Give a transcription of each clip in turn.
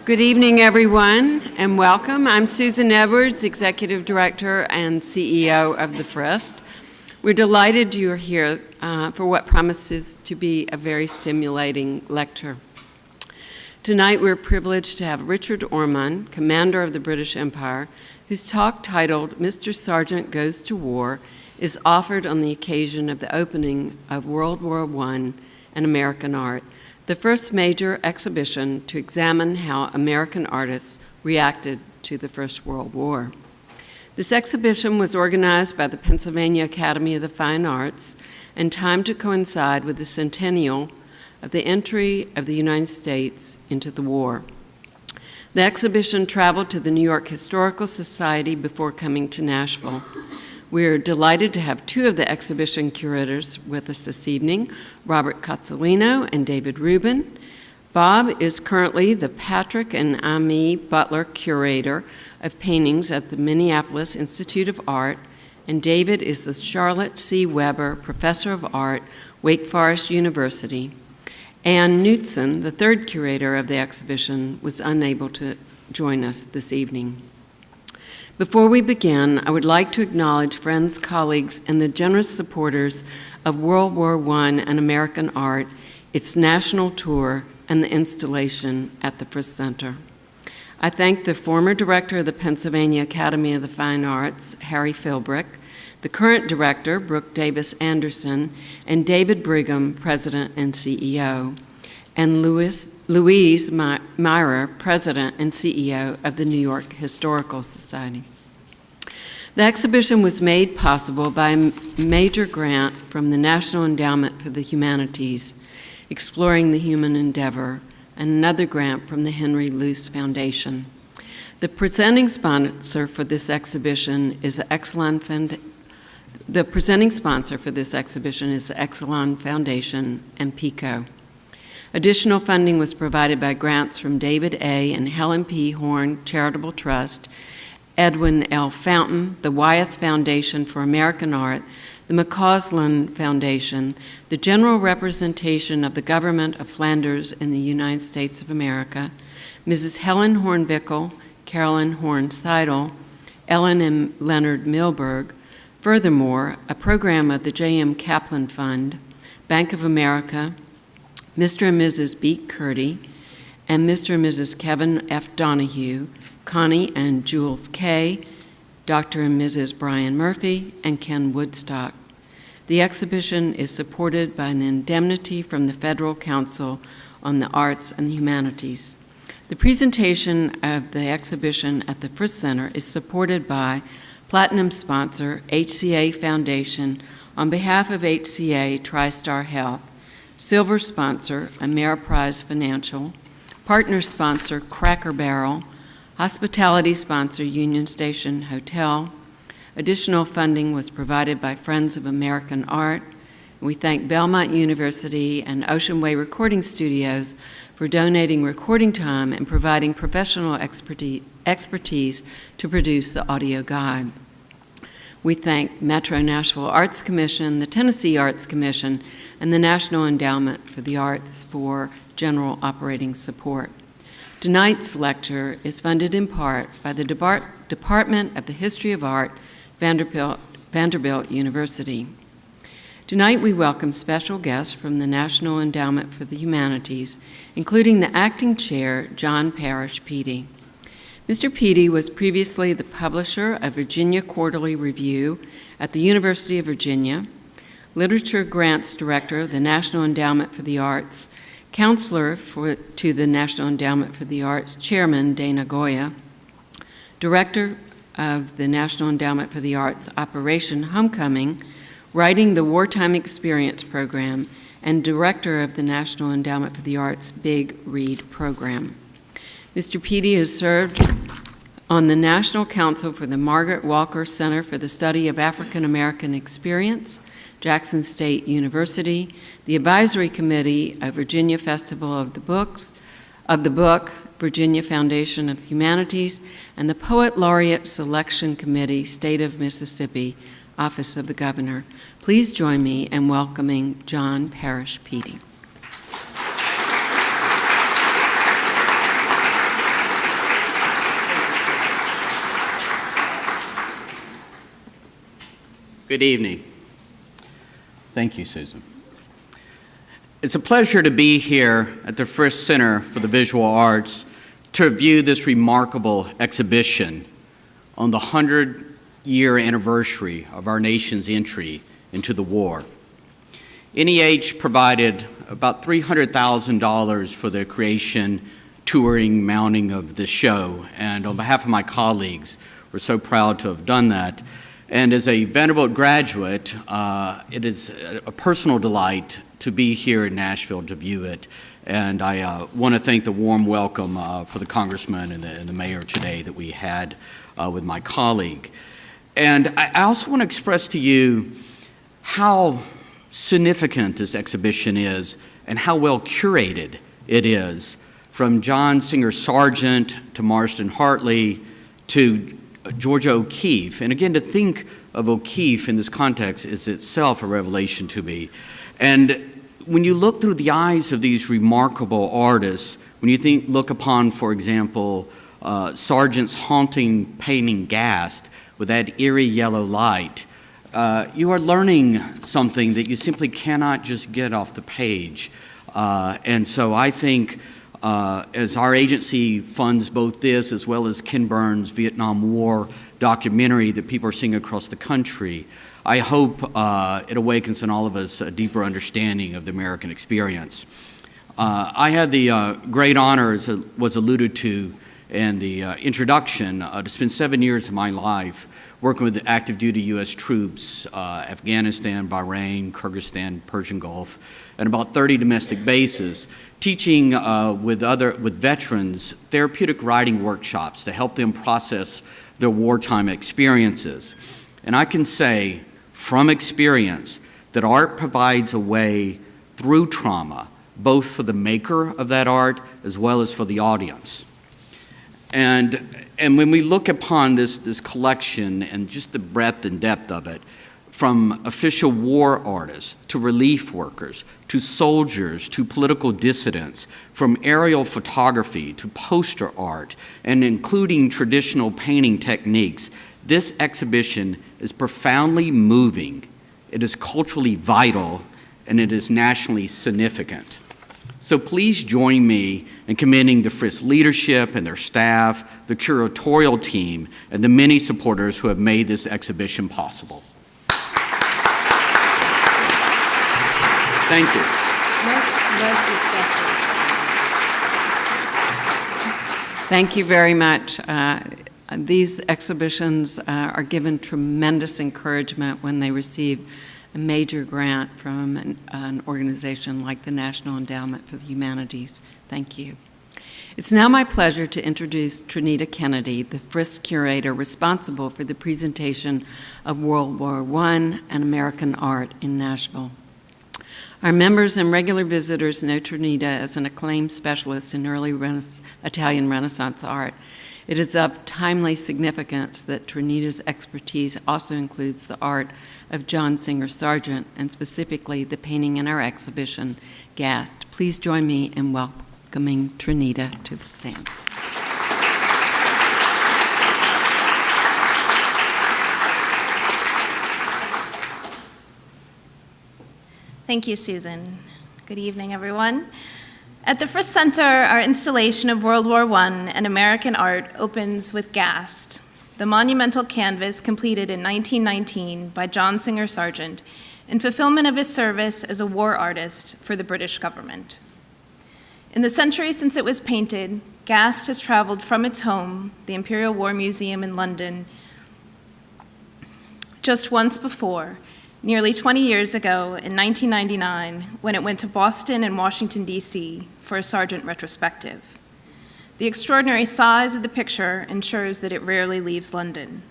Good evening, everyone, and welcome. I'm Susan Edwards, Executive Director and CEO of the Frist. We're delighted you're here for what promises to be a very stimulating lecture. Tonight, we're privileged to have Richard Ormond, Commander of the British Empire, whose talk titled Mr. Sargent Goes to War is offered on the occasion of the opening of World War I and American Art, the first major exhibition to examine how American artists reacted to the First World War. This exhibition was organized by the Pennsylvania Academy of the Fine Arts and timed to coincide with the centennial of the entry of the United States into the war. The exhibition traveled to the New York Historical Society before coming to Nashville. We're delighted to have two of the exhibition curators with us this evening, Robert Cozzolino and David Rubin. Bob is currently the Patrick and Ami Butler Curator of Paintings at the Minneapolis Institute of Art, and David is the Charlotte C. Weber Professor of Art, Wake Forest University. Ann Knutson, the third curator of the exhibition, was unable to join us this evening. Before we begin, I would like to acknowledge friends, colleagues, and the generous supporters of World War I and American art, its national tour, and the installation at the Frist Center. I thank the former director of the Pennsylvania Academy of the Fine Arts, Harry Philbrick, the current director, Brooke Davis Anderson, and David Brigham, president and CEO, and Louise Myrer, president and CEO of the New York Historical Society. The exhibition was made possible by a major grant from the National Endowment for the Humanities, Exploring the Human Endeavor, and another grant from the Henry Luce Foundation. The presenting sponsor for this exhibition is the Exelon Foundation and PICO. Additional funding was provided by grants from David A. and Helen P. Horn Charitable Trust, Edwin L. Fountain, the Wyeth Foundation for American Art, the McCausland Foundation, the General Representation of the Government of Flanders in the United States of America, Mrs. Helen Hornbickle, Carolyn Horn Seidel, Ellen and Leonard Milberg. Furthermore, a program of the J.M. Kaplan Fund, Bank of America, Mr. and Mrs. Beat Curdy, and Mr. and Mrs. Kevin F. Donahue, Connie and Jules Kay, Dr. and Mrs. Brian Murphy, and Ken Woodstock. The exhibition is supported by an indemnity from the Federal Council on the Arts and the Humanities. The presentation of the exhibition at the Frist Center is supported by Platinum sponsor, HCA Foundation, on behalf of HCA TriStar Health, Silver sponsor, Ameriprise Financial, Partner sponsor, Cracker Barrel, Hospitality sponsor, Union Station Hotel. Additional funding was provided by Friends of American Art. We thank Belmont University and Ocean Way Recording Studios for donating recording time and providing professional expertise to produce the audio guide. We thank Metro Nashville Arts Commission, the Tennessee Arts Commission, and the National Endowment for the Arts for general operating support. Tonight's lecture is funded in part by the Department of the History of Art, Vanderbilt University. Tonight we welcome special guests from the National Endowment for the Humanities, including the acting chair, John Parrish Peattie. Mr. Peattie was previously the publisher of Virginia Quarterly Review at the University of Virginia, Literature Grants Director of the National Endowment for the Arts, Counselor to the National Endowment for the Arts, Chairman Dana Goya, Director of the National Endowment for the Arts Operation Homecoming, writing the Wartime Experience Program, and Director of the National Endowment for the Arts Big Read Program. Mr. Peattie has served on the National Council for the Margaret Walker Center for the Study of African American Experience, Jackson State University, the Advisory Committee of Virginia Festival of the Book, Virginia Foundation of Humanities, and the Poet Laureate Selection Committee, State of Mississippi, Office of the Governor. Please join me in welcoming John, Parrish Peattie. Good evening. Thank you, Susan. It's a pleasure to be here at the Frist Center for the Visual Arts to view this remarkable exhibition on the 100-year anniversary of our nation's entry into the war. NEH provided about $300,000 for the creation, touring, mounting of the show, and on behalf of my colleagues, we're so proud to have done that. And as a Vanderbilt graduate, it is a personal delight to be here in Nashville to view it. And I want to thank the warm welcome for the congressman and the mayor today that we had with my colleague. And I also want to express to you how significant this exhibition is and how well curated it is, from John Singer Sargent to Marston Hartley to Georgia O'Keeffe. And again, to think of O'Keeffe in this context is itself a revelation to me. And when you look through the eyes of these remarkable artists, when you look upon, for example, Sargent's haunting painting Gast with that eerie yellow light, you are learning something that you simply cannot just get off the page. And so I think as our agency funds both this as well as Ken Burns' Vietnam War documentary that people are seeing across the country, I hope it awakens in all of us a deeper understanding of the American experience. I had the great honor, as was alluded to in the introduction, to spend 7 years of my life working with the active duty U.S. troops, Afghanistan, Bahrain, Kyrgyzstan, Persian Gulf, and about 30 domestic bases, teaching with veterans therapeutic writing workshops to help them process their wartime experiences. And I can say from experience that art provides a way through trauma, both for the maker of that art as well as for the audience. And when we look upon this collection and just the breadth and depth of it, from official war artists to relief workers to soldiers to political dissidents, from aerial photography to poster art, and including traditional painting techniques, this exhibition is profoundly moving, it is culturally vital, and it is nationally significant. So please join me in commending the Frist leadership and their staff, the curatorial team, and the many supporters who have made this exhibition possible. Thank you. Thank you very much. These exhibitions are given tremendous encouragement when they receive a major grant from an organization like the National Endowment for the Humanities. Thank you. It's now my pleasure to introduce Trinita Kennedy, the Frist curator responsible for the presentation of World War I and American art in Nashville. Our members and regular visitors know Trinita as an acclaimed specialist in early Italian Renaissance art. It is of timely significance that Trinita's expertise also includes the art of John Singer Sargent, and specifically the painting in our exhibition, Gast. Please join me in welcoming Trinita to the stand. Thank you, Susan. Good evening, everyone. At the Frist Center, our installation of World War I and American art opens with Gast, the monumental canvas completed in 1919 by John Singer Sargent in fulfillment of his service as a war artist for the British government. In the century since it was painted, Gast has traveled from its home, the Imperial War Museum in London, just once before, nearly 20 years ago in 1999, when it went to Boston and Washington, D.C. for a Sargent retrospective. The extraordinary size of the picture ensures that it rarely leaves London.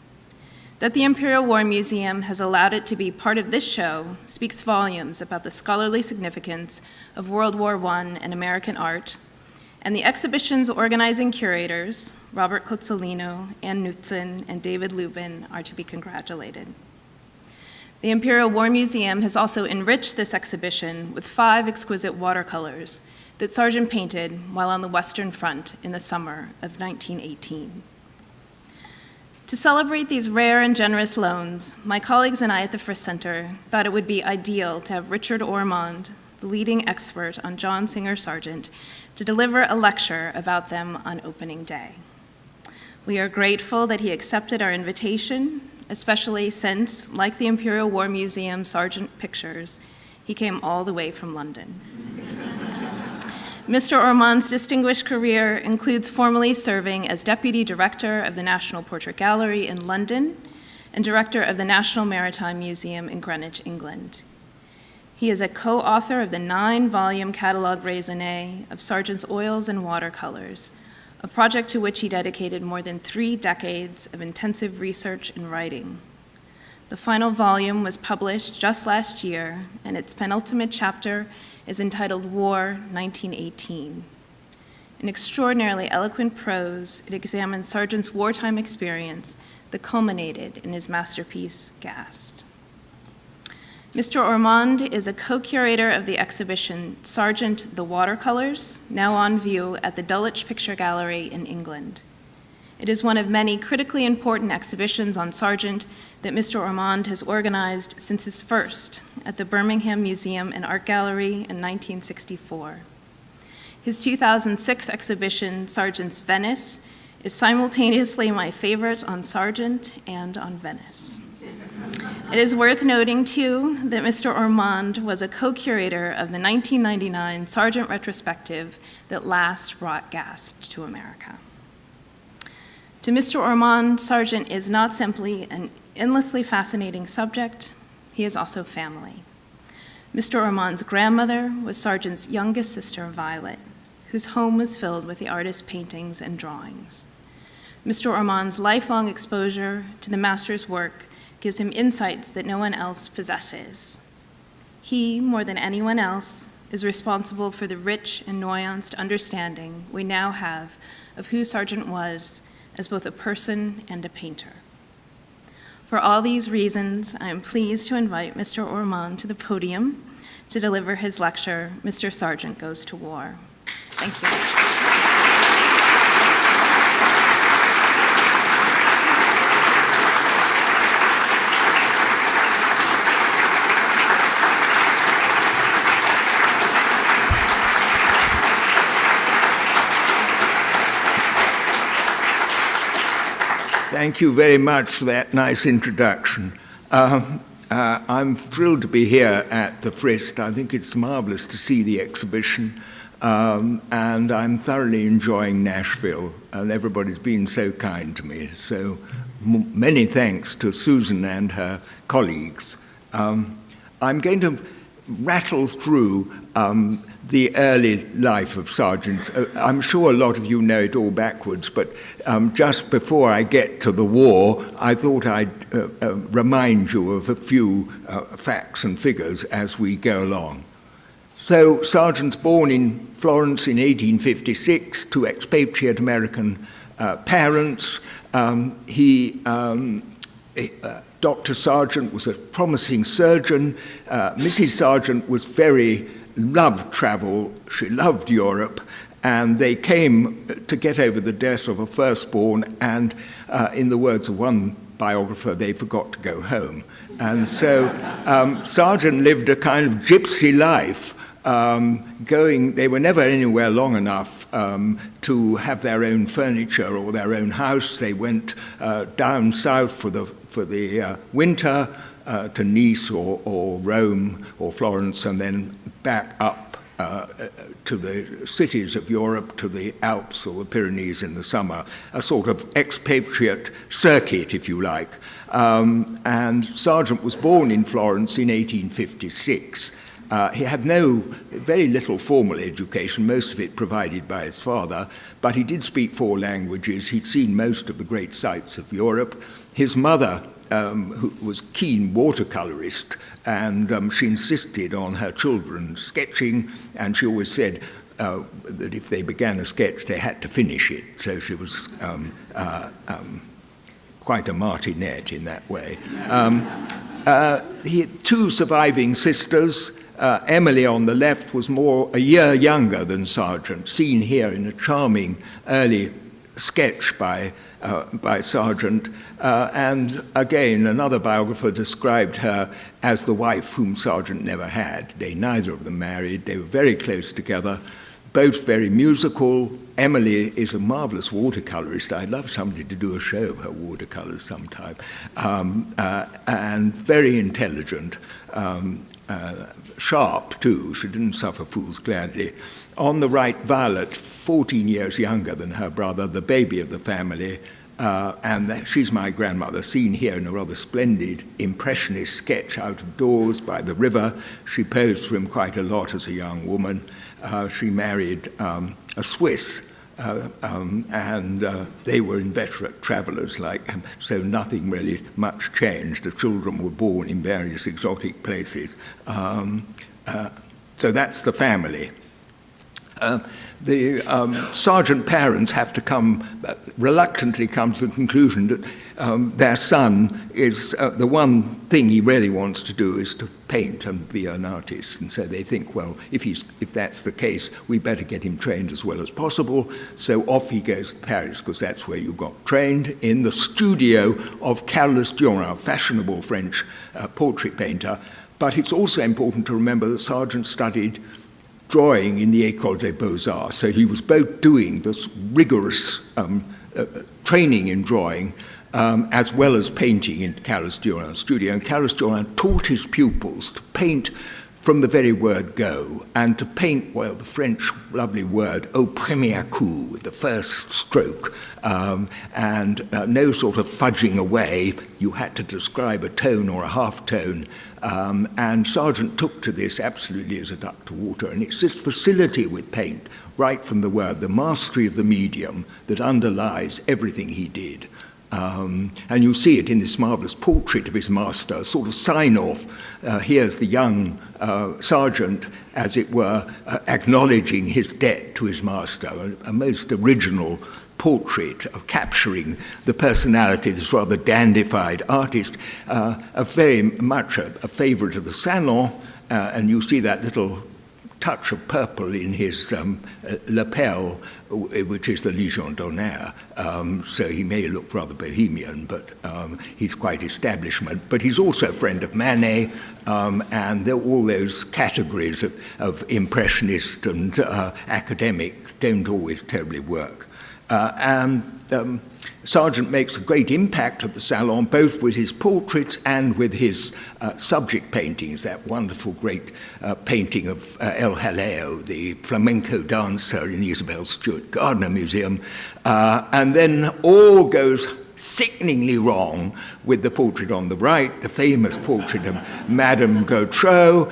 That the Imperial War Museum has allowed it to be part of this show speaks volumes about the scholarly significance of World War I and American art, and the exhibition's organizing curators, Robert Cozzolino, Ann Knutson, and David Lubin, are to be congratulated. The Imperial War Museum has also enriched this exhibition with 5 exquisite watercolors that Sargent painted while on the Western Front in the summer of 1918. To celebrate these rare and generous loans, my colleagues and I at the Frist Center thought it would be ideal to have Richard Ormond, the leading expert on John Singer Sargent, to deliver a lecture about them on opening day. We are grateful that he accepted our invitation, especially since, like the Imperial War Museum Sargent pictures, he came all the way from London. Mr. Ormond's distinguished career includes formally serving as Deputy Director of the National Portrait Gallery in London and Director of the National Maritime Museum in Greenwich, England. He is a co-author of the 9-volume catalogue raisonné of Sargent's oils and watercolors, a project to which he dedicated more than 3 decades of intensive research and writing. The final volume was published just last year, and its penultimate chapter is entitled War, 1918. In extraordinarily eloquent prose, it examines Sargent's wartime experience that culminated in his masterpiece, Gassed. Mr. Ormond is a co-curator of the exhibition Sargent, the Watercolours, now on view at the Dulwich Picture Gallery in England. It is one of many critically important exhibitions on Sargent that Mr. Ormond has organized since his first at the Birmingham Museum and Art Gallery in 1964. His 2006 exhibition, Sargent's Venice, is simultaneously my favorite on Sargent and on Venice. It is worth noting, too, that Mr. Ormond was a co-curator of the 1999 Sargent retrospective that last brought Gassed to America. To Mr. Ormond, Sargent is not simply an endlessly fascinating subject, he is also family. Mr. Ormond's grandmother was Sargent's youngest sister, Violet, whose home was filled with the artist's paintings and drawings. Mr. Ormond's lifelong exposure to the master's work gives him insights that no one else possesses. He, more than anyone else, is responsible for the rich and nuanced understanding we now have of who Sargent was as both a person and a painter. For all these reasons, I am pleased to invite Mr. Ormond to the podium to deliver his lecture, Mr. Sargent Goes to War. Thank you. Thank you very much for that nice introduction. I'm thrilled to be here at the Frist. I think it's marvelous to see the exhibition, and I'm thoroughly enjoying Nashville, and everybody's been so kind to me. So many thanks to Susan and her colleagues. I'm going to rattle through the early life of Sargent. I'm sure a lot of you know it all backwards, but just before I get to the war, I thought I'd remind you of a few facts and figures as we go along. So Sargent's born in Florence in 1856 to expatriate American parents. Dr. Sargent was a promising surgeon. Mrs. Sargent was loved travel, she loved Europe, and they came to get over the death of a firstborn, and in the words of one biographer, they forgot to go home. And so Sargent lived a kind of gypsy life, they were never anywhere long enough to have their own furniture or their own house. They went down south for the winter, to Nice or Rome or Florence, and then back up to the cities of Europe, to the Alps or the Pyrenees in the summer, a sort of expatriate circuit, if you like. And Sargent was born in Florence in 1856. He had very little formal education, most of it provided by his father, but he did speak 4 languages. He'd seen most of the great sights of Europe. His mother, who was a keen watercolorist, and she insisted on her children sketching, and she always said that if they began a sketch, they had to finish it. So she was quite a martinet in that way. He had 2 surviving sisters. Emily on the left was a year younger than Sargent, seen here in a charming early sketch by by Sargent. And again, another biographer described her as the wife whom Sargent never had. They neither of them married. They were very close together, both very musical. Emily is a marvelous watercolorist. I'd love somebody to do a show of her watercolors sometime. And very intelligent, sharp too. She didn't suffer fools gladly. On the right, Violet, 14 years younger than her brother, the baby of the family, and she's my grandmother, seen here in a rather splendid impressionist sketch out of doors by the river. She posed for him quite a lot as a young woman. She married a Swiss, and they were inveterate travelers, so nothing really much changed. The children were born in various exotic places. So that's the family. The Sargent parents have to reluctantly come to the conclusion that their son is, the one thing he really wants to do is to paint and be an artist. And so they think, well, if that's the case, we better get him trained as well as possible. So off he goes to Paris, because that's where you got trained, in the studio of Carolus Duran, a fashionable French portrait painter. But it's also important to remember that Sargent studied drawing in the École des Beaux-Arts. So he was both doing this rigorous training in drawing as well as painting in Carolus Duran's studio. And Carolus Duran taught his pupils to paint from the very word go, and to paint, well, the French lovely word, au premier coup, with the first stroke, and no sort of fudging away. You had to describe a tone or a half-tone, and Sargent took to this absolutely as a duck to water, and it's this facility with paint, right from the word, the mastery of the medium that underlies everything he did. And you see it in this marvellous portrait of his master, a sort of sign-off. Here's the young Sargent, as it were, acknowledging his debt to his master, a most original portrait of capturing the personality of this rather dandified artist, very much a favourite of the Salon, and you see that little touch of purple in his lapel, which is the Légion d'honneur. So he may look rather bohemian, but he's quite establishment. But he's also a friend of Manet, and there are all those categories of impressionist and academic don't always terribly work. Sargent makes a great impact at the Salon, both with his portraits and with his subject paintings, that wonderful great painting of El Jaleo, the flamenco dancer in the Isabel Stewart Gardner Museum. And then all goes sickeningly wrong with the portrait on the right, the famous portrait of Madame Gautreau,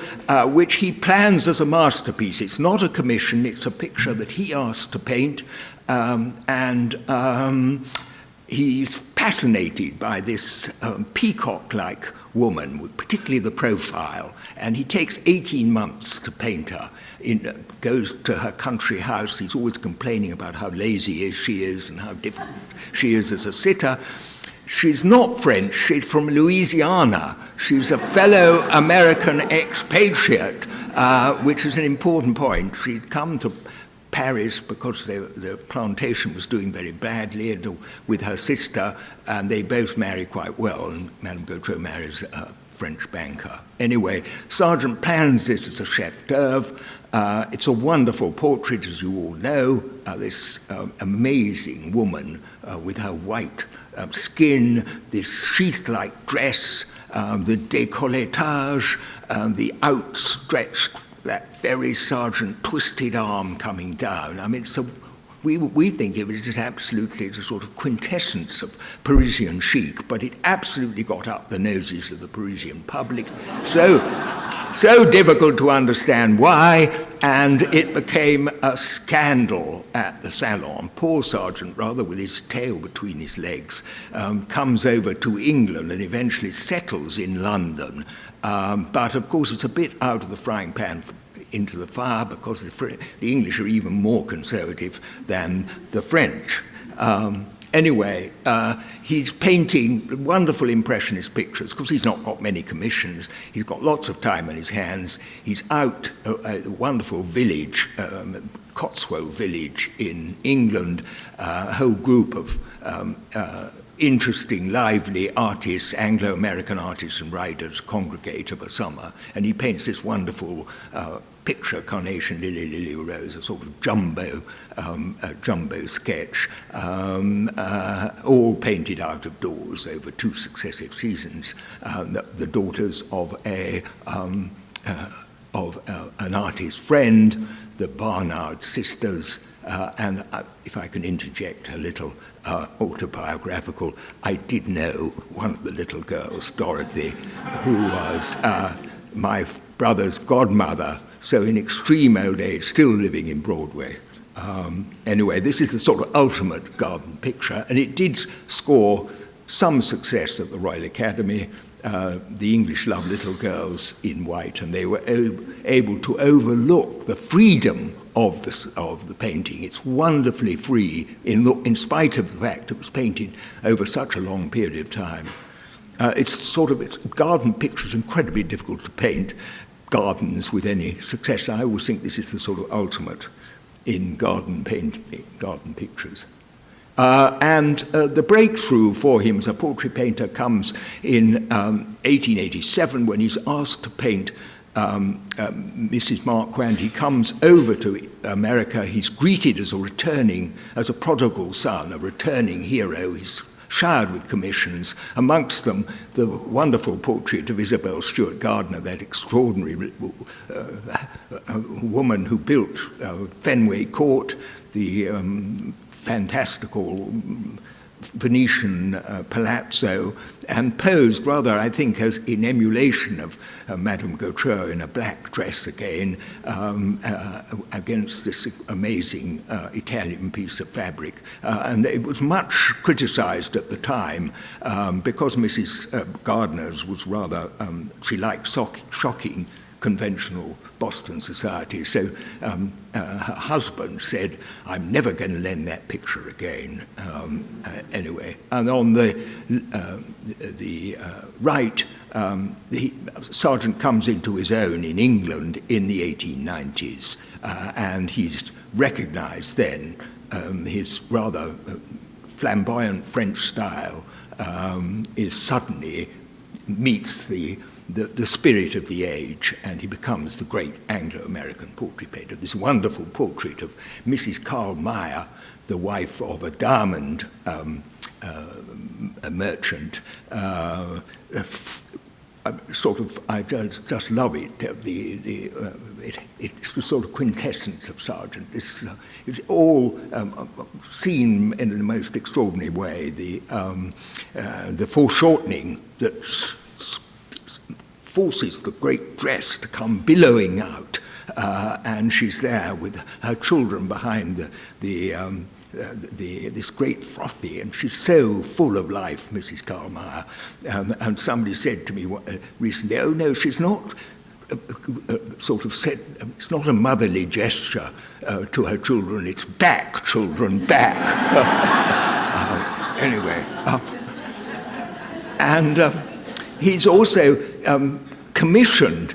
which he plans as a masterpiece. It's not a commission, it's a picture that he asked to paint, he's fascinated by this peacock-like woman, particularly the profile, and he takes 18 months to paint her. Goes to her country house. He's always complaining about how lazy she is and how difficult she is as a sitter. She's not French, she's from Louisiana. She's a fellow American expatriate, which is an important point. She'd come to Paris because the plantation was doing very badly, and with her sister, and they both marry quite well, and Madame Gautreau marries a French banker. Anyway, Sargent plans this as a chef d'oeuvre. It's a wonderful portrait, as you all know, this amazing woman with her white skin, this sheath-like dress, the décolletage, the outstretched, that very Sargent twisted arm coming down. I mean, we think of it as absolutely as a sort of quintessence of Parisian chic, but it absolutely got up the noses of the Parisian public. So difficult to understand why, and it became a scandal at the Salon. Poor Sargent, rather with his tail between his legs, comes over to England and eventually settles in London. But of course it's a bit out of the frying pan into the fire, because the English are even more conservative than the French. Anyway, he's painting wonderful impressionist pictures, because he's not got many commissions. He's got lots of time on his hands. He's out a wonderful village Cotswold village in England, a whole group of interesting, lively artists, Anglo-American artists and writers congregate of a summer, and he paints this wonderful picture, Carnation, Lily, Lily, Rose, a sort of jumbo sketch, all painted out of doors over 2 successive seasons. The daughters of an artist friend, the Barnard sisters, and if I can interject a little autobiographical, I did know one of the little girls, Dorothy, who was my brother's godmother, so in extreme old age, still living in Broadway. Anyway, this is the sort of ultimate garden picture, and it did score some success at the Royal Academy. The English love little girls in white, and they were able to overlook the freedom of the painting. It's wonderfully free, in spite of the fact it was painted over such a long period of time. It's garden pictures, incredibly difficult to paint gardens with any success. I always think this is the sort of ultimate in garden painting, garden pictures. And the breakthrough for him as a portrait painter comes in 1887 when he's asked to paint Mrs. Marquand. He comes over to America. He's greeted as a prodigal son, a returning hero. He's showered with commissions, amongst them the wonderful portrait of Isabel Stewart Gardner, that extraordinary woman who built Fenway Court, the fantastical Venetian palazzo, and posed rather, I think, as in emulation of Madame Gautreau in a black dress again, against this amazing Italian piece of fabric. And it was much criticized at the time because Mrs. Gardner's was rather, she liked shocking conventional Boston society. So her husband said, "I'm never going to lend that picture again." Anyway, and on the right, Sargent comes into his own in England in the 1890s, and he's recognized then. His rather flamboyant French style is suddenly meets the spirit of the age, and he becomes the great Anglo-American portrait painter. This wonderful portrait of Mrs. Karl Mayr, the wife of a diamond merchant. I just love it. It's the sort of quintessence of Sargent. It's all seen in the most extraordinary way. The foreshortening that forces the great dress to come billowing out, and she's there with her children behind this great frothy, and she's so full of life, Mrs. Karl Mayr. And somebody said to me recently, "Oh no, she's not." Said, it's not a motherly gesture to her children. It's back, children, back. Anyway, and he's also commissioned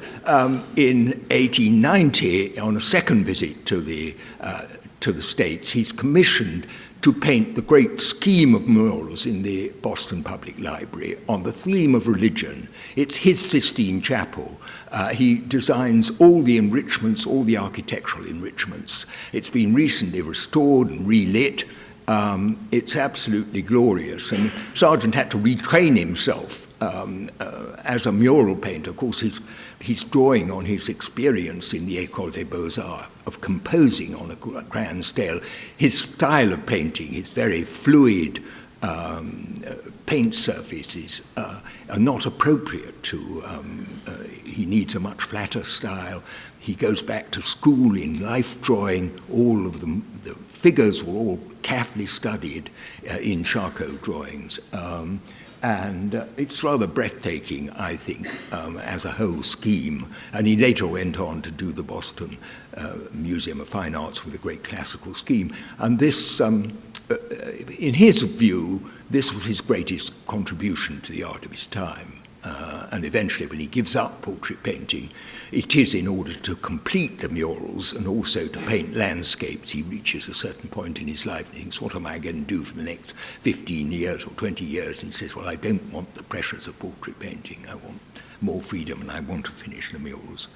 in 1890 on a second visit to the States. He's commissioned to paint the great scheme of murals in the Boston Public Library on the theme of religion. It's his Sistine Chapel. He designs all the enrichments, all the architectural enrichments. It's been recently restored and relit. It's absolutely glorious. And Sargent had to retrain himself as a mural painter. Of course, he's drawing on his experience in the École des Beaux-Arts of composing on a grand scale. His style of painting, his very fluid paint surfaces are not appropriate to, he needs a much flatter style. He goes back to school in life drawing. All of the figures were all carefully studied in charcoal drawings. And it's rather breathtaking, I think, as a whole scheme. And he later went on to do the Boston Museum of Fine Arts with a great classical scheme. And this, in his view, this was his greatest contribution to the art of his time. And eventually, when he gives up portrait painting, it is in order to complete the murals and also to paint landscapes. He reaches a certain point in his life and thinks, what am I going to do for the next 15 years or 20 years? And he says, well, I don't want the pressures of portrait painting. I want more freedom and I want to finish the murals.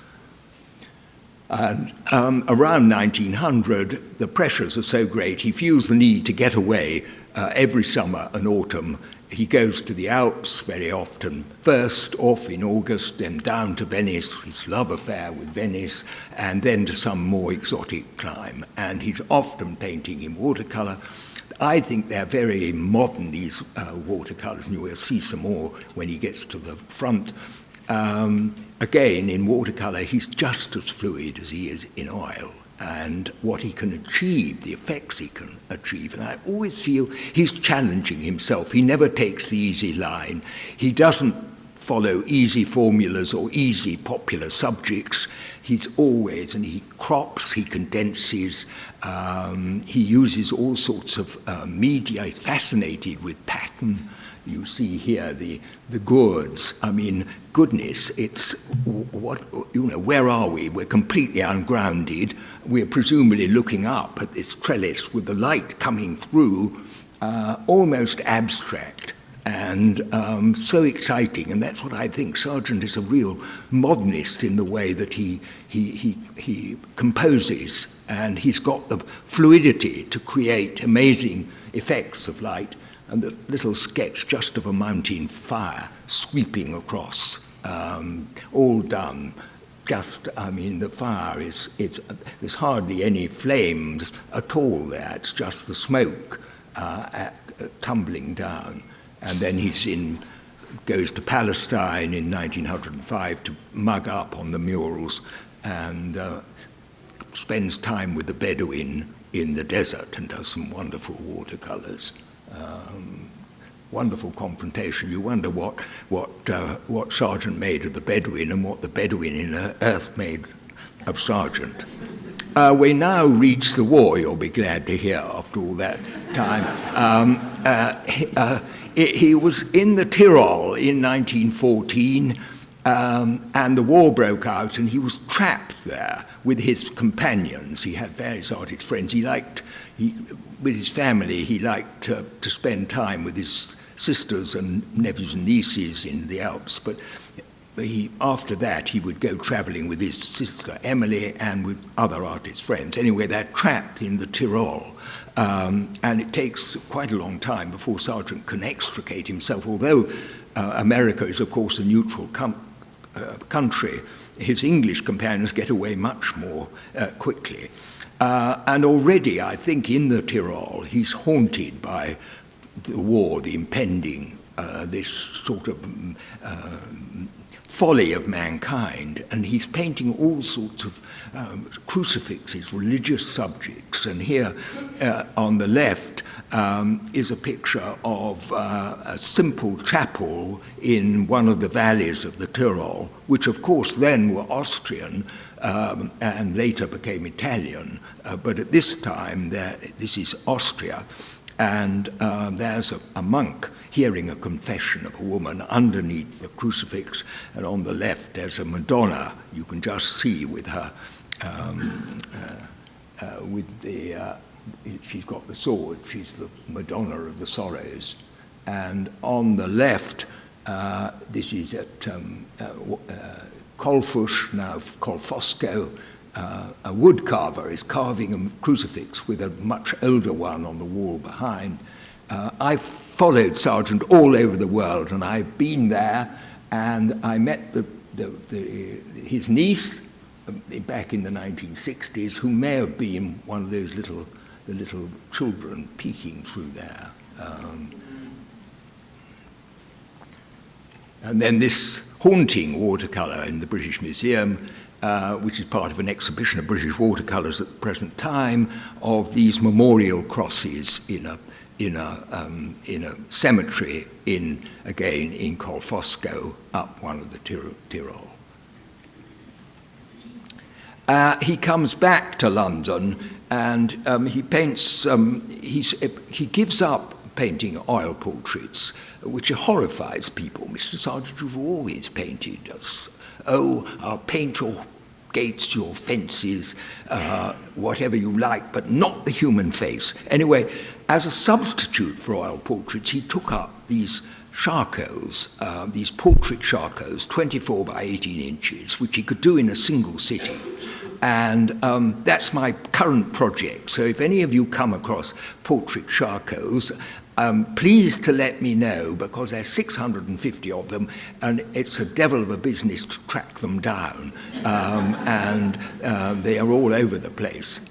And around 1900, the pressures are so great, he feels the need to get away every summer and autumn. He goes to the Alps very often, first off in August, then down to Venice, his love affair with Venice, and then to some more exotic clime. And he's often painting in watercolour. I think they're very modern, these watercolours, and you will see some more when he gets to the front. Again, in watercolour, he's just as fluid as he is in oil. And what he can achieve, the effects he can achieve. And I always feel he's challenging himself. He never takes the easy line. He doesn't follow easy formulas or easy popular subjects. He's always, and he crops, he condenses, he uses all sorts of media. He's fascinated with pattern. You see here the gourds. I mean, goodness, it's what, you know, where are we? We're completely ungrounded. We're presumably looking up at this trellis with the light coming through, almost abstract and so exciting. And that's what I think. Sargent is a real modernist in the way that he composes, and he's got the fluidity to create amazing effects of light. And the little sketch just of a mountain fire sweeping across, all done. Just, I mean, the fire there's hardly any flames at all there. It's just the smoke tumbling down. And then goes to Palestine in 1905 to mug up on the murals and spends time with the Bedouin in the desert and does some wonderful watercolours. Wonderful confrontation. You wonder what Sargent made of the Bedouin and what the Bedouin in Earth made of Sargent. We now reach the war, you'll be glad to hear, after all that time. He was in the Tyrol in 1914, and the war broke out, and he was trapped there with his companions. He had various artist friends. With his family, he liked to spend time with his sisters and nephews and nieces in the Alps, but after that he would go travelling with his sister Emily and with other artist friends. Anyway, they're trapped in the Tyrol, and it takes quite a long time before Sargent can extricate himself, although America is, of course, a neutral country. His English companions get away much more quickly. And already, I think, in the Tyrol, he's haunted by the war, the impending, this sort of folly of mankind. And he's painting all sorts of crucifixes, religious subjects. And here on the left is a picture of a simple chapel in one of the valleys of the Tyrol, which, of course, then were Austrian, and later became Italian, but at this time, this is Austria, and there's a monk hearing a confession of a woman underneath the crucifix, and on the left there's a Madonna you can just see with her, she's got the sword, she's the Madonna of the Sorrows, and on the left, this is at Colfush, now Colfosco, a woodcarver is carving a crucifix with a much older one on the wall behind. I followed Sargent all over the world, and I've been there, and I met his niece back in the 1960s, who may have been one of those little children peeking through there. And then this haunting watercolour in the British Museum, which is part of an exhibition of British watercolours at the present time, of these memorial crosses in a cemetery in Colfosco, up one of the Tyrol. He comes back to London and he paints. He gives up painting oil portraits, which horrifies people. Mr. Sargent, you've always painted us. Oh, I'll paint your gates, your fences, whatever you like, but not the human face. Anyway, as a substitute for oil portraits, he took up these charcoals, these portrait charcoals, 24 by 18 inches, which he could do in a single sitting. And that's my current project. So if any of you come across portrait charcoals, please to let me know, because there's 650 of them, and it's a devil of a business to track them down. And they are all over the place.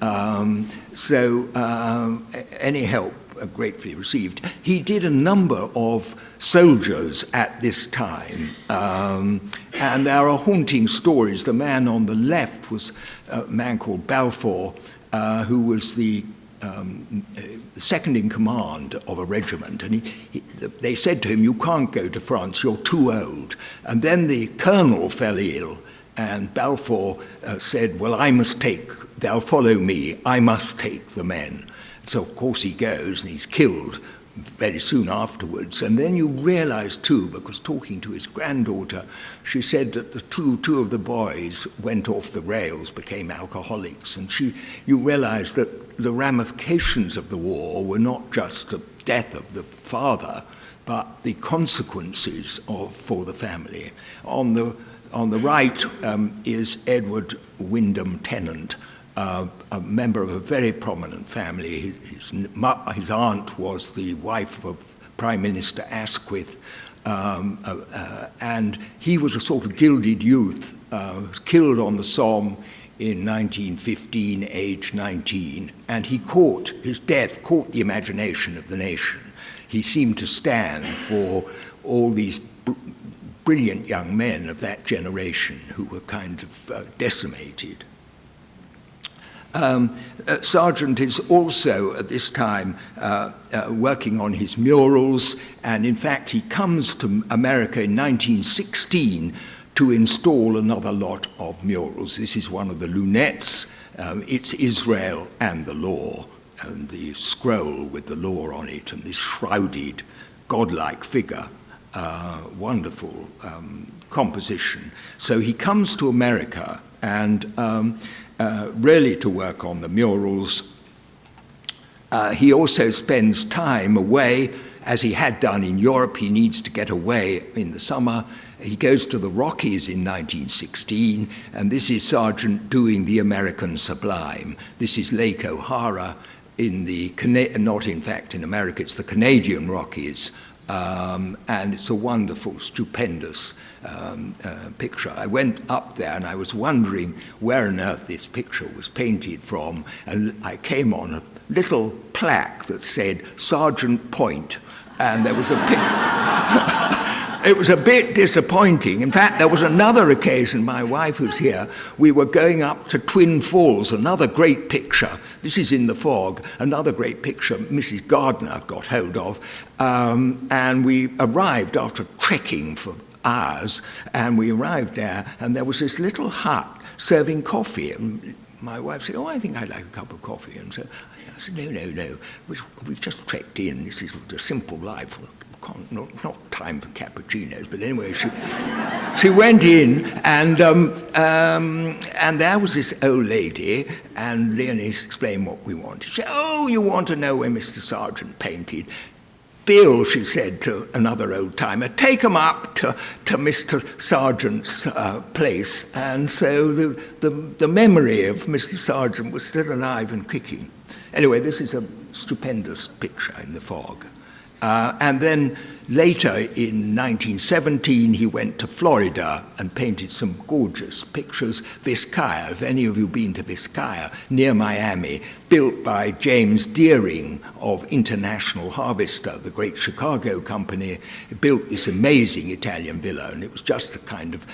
Any help gratefully received. He did a number of soldiers at this time, and there are haunting stories. The man on the left was a man called Balfour, who was the second in command of a regiment, and they said to him, "You can't go to France, you're too old." And then the colonel fell ill, and Balfour said, "Well, they'll follow me, I must take the men." So, of course, he goes, and he's killed very soon afterwards. And then you realize, too, because talking to his granddaughter, she said that the two of the boys went off the rails, became alcoholics, and you realize that the ramifications of the war were not just the death of the father, but the consequences for the family. On the right is Edward Wyndham Tennant, a member of a very prominent family. His aunt was the wife of Prime Minister Asquith, and he was a sort of gilded youth, was killed on the Somme in 1915, aged 19, and his death caught the imagination of the nation. He seemed to stand for all these brilliant young men of that generation who were kind of decimated. Sargent is also at this time working on his murals, and in fact he comes to America in 1916 to install another lot of murals. This is one of the lunettes. It's Israel and the law, and the scroll with the law on it, and this shrouded, godlike figure. Wonderful composition. So he comes to America and really to work on the murals. He also spends time away, as he had done in Europe. He needs to get away in the summer. He goes to the Rockies in 1916, and this is Sargent doing the American Sublime. This is Lake O'Hara not in fact in America, it's the Canadian Rockies. And it's a wonderful, stupendous picture. I went up there and I was wondering where on earth this picture was painted from, and I came on a little plaque that said Sargent Point, and there was a It was a bit disappointing. In fact, there was another occasion, my wife was here, we were going up to Twin Falls, another great picture. This is in the fog, another great picture Mrs. Gardner got hold of. And we arrived after trekking for hours, and we arrived there, and there was this little hut serving coffee. And my wife said, "Oh, I think I'd like a cup of coffee." And so I said, No. We've just trekked in. This is a simple life. Not time for cappuccinos, but anyway, she went in, and there was this old lady, and Leonie explained what we wanted. She said, "Oh, you want to know where Mr. Sargent painted? Bill," she said to another old-timer, "take him up to Mr. Sargent's place." And so the memory of Mr. Sargent was still alive and kicking. Anyway, this is a stupendous picture in the fog. And then later, in 1917, he went to Florida and painted some gorgeous pictures. Vizcaya, if any of you have been to Vizcaya, near Miami, built by James Deering of International Harvester, the great Chicago company, built this amazing Italian villa, and it was just the kind of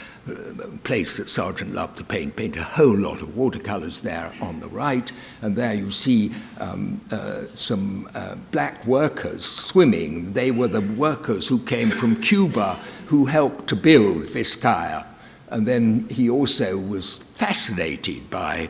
place that Sargent loved to paint a whole lot of watercolors there on the right, and there you see some black workers swimming. They were the workers who came from Cuba who helped to build Vizcaya. And then he also was fascinated by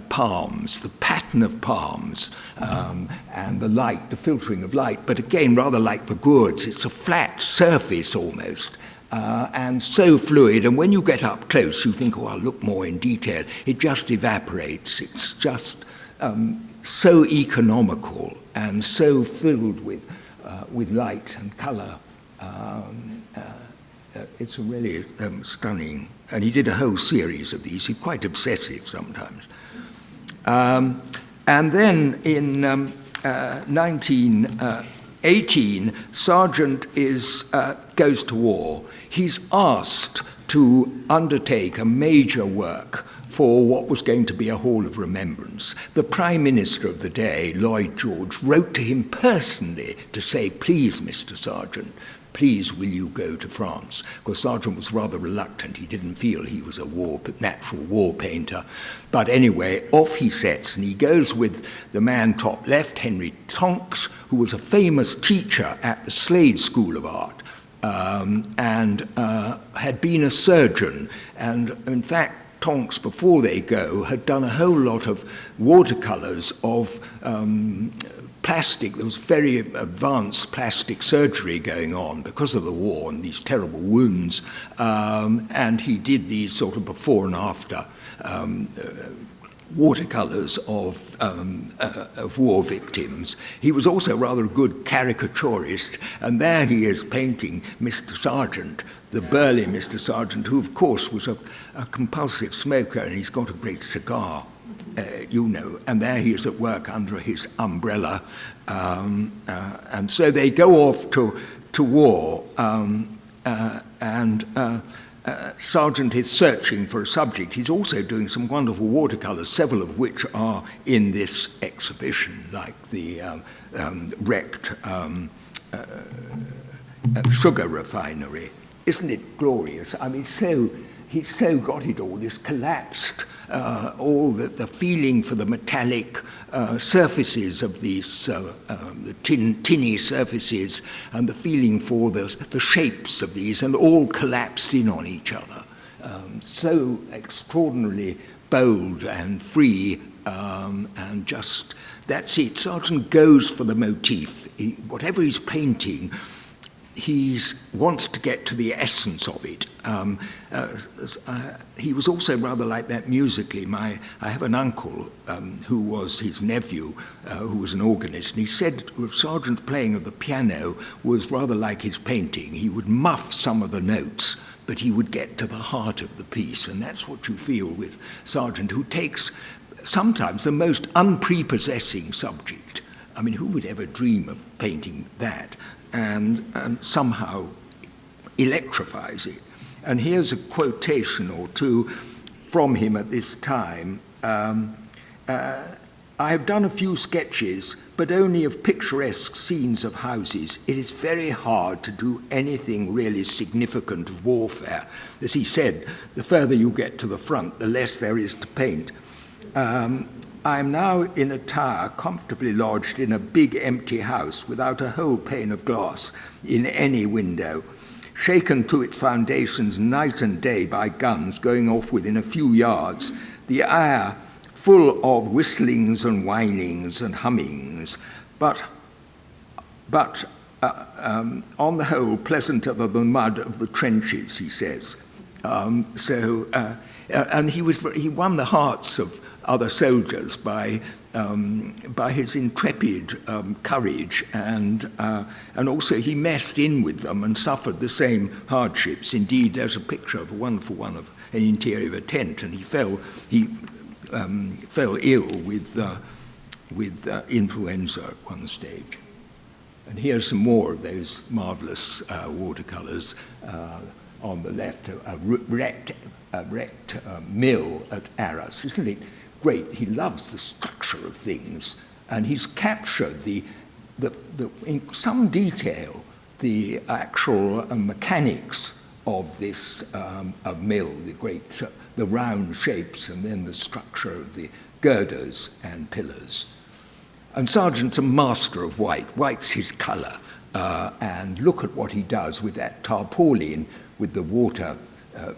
palms, the pattern of palms, and the light, the filtering of light. But again, rather like the goods, it's a flat surface almost. And so fluid, and when you get up close, you think, oh, I'll look more in detail. It just evaporates. It's just so economical and so filled with light and colour. It's really stunning. And he did a whole series of these. He's quite obsessive sometimes. And then in 1918, Sargent goes to war. He's asked to undertake a major work for what was going to be a Hall of Remembrance. The Prime Minister of the day, Lloyd George, wrote to him personally to say, please, Mr. Sargent, please will you go to France? Because Sargent was rather reluctant. He didn't feel he was a natural war painter. But anyway, off he sets, and he goes with the man top left, Henry Tonks, who was a famous teacher at the Slade School of Art, and had been a surgeon. And in fact, Tonks, before they go, had done a whole lot of watercolours of plastic. There was very advanced plastic surgery going on because of the war and these terrible wounds. And he did these sort of before and after watercolours of war victims. He was also rather a good caricaturist, and there he is painting Mr. Sargent, the burly Mr. Sargent, who of course was a compulsive smoker, and he's got a great cigar, and there he is at work under his umbrella. And so they go off to war, Sargent is searching for a subject. He's also doing some wonderful watercolours, several of which are in this exhibition, like the wrecked sugar refinery. Isn't it glorious? I mean, he's so got it all, this collapsed, all the feeling for the metallic surfaces of these, the tinny surfaces, and the feeling for the shapes of these, and all collapsed in on each other. So extraordinarily bold and free, and just, that's it. Sargent goes for the motif. Whatever he's painting, he wants to get to the essence of it. He was also rather like that musically. I have an uncle who was his nephew, who was an organist, and he said Sargent's playing of the piano was rather like his painting. He would muff some of the notes, but he would get to the heart of the piece, and that's what you feel with Sargent, who takes sometimes the most unprepossessing subject. I mean, who would ever dream of painting that? And somehow electrifies it. And here's a quotation or two from him at this time. I have done a few sketches, but only of picturesque scenes of houses. It is very hard to do anything really significant of warfare. As he said, the further you get to the front, the less there is to paint. I am now in a tower comfortably lodged in a big empty house without a whole pane of glass in any window, shaken to its foundations night and day by guns going off within a few yards, the air full of whistlings and whinings and hummings, but on the whole pleasanter than the mud of the trenches, he says. And he won the hearts of other soldiers by his intrepid courage, and also he messed in with them and suffered the same hardships. Indeed, there's a picture of a wonderful one of an interior of a tent, and he fell ill with influenza at one stage. And here's some more of those marvelous watercolors. On the left, a wrecked mill at Arras. Isn't it great? He loves the structure of things, and he's captured in some detail the actual mechanics of this mill, the round shapes, and then the structure of the girders and pillars. And Sargent's a master of white. White's his colour, and look at what he does with that tarpaulin, with the water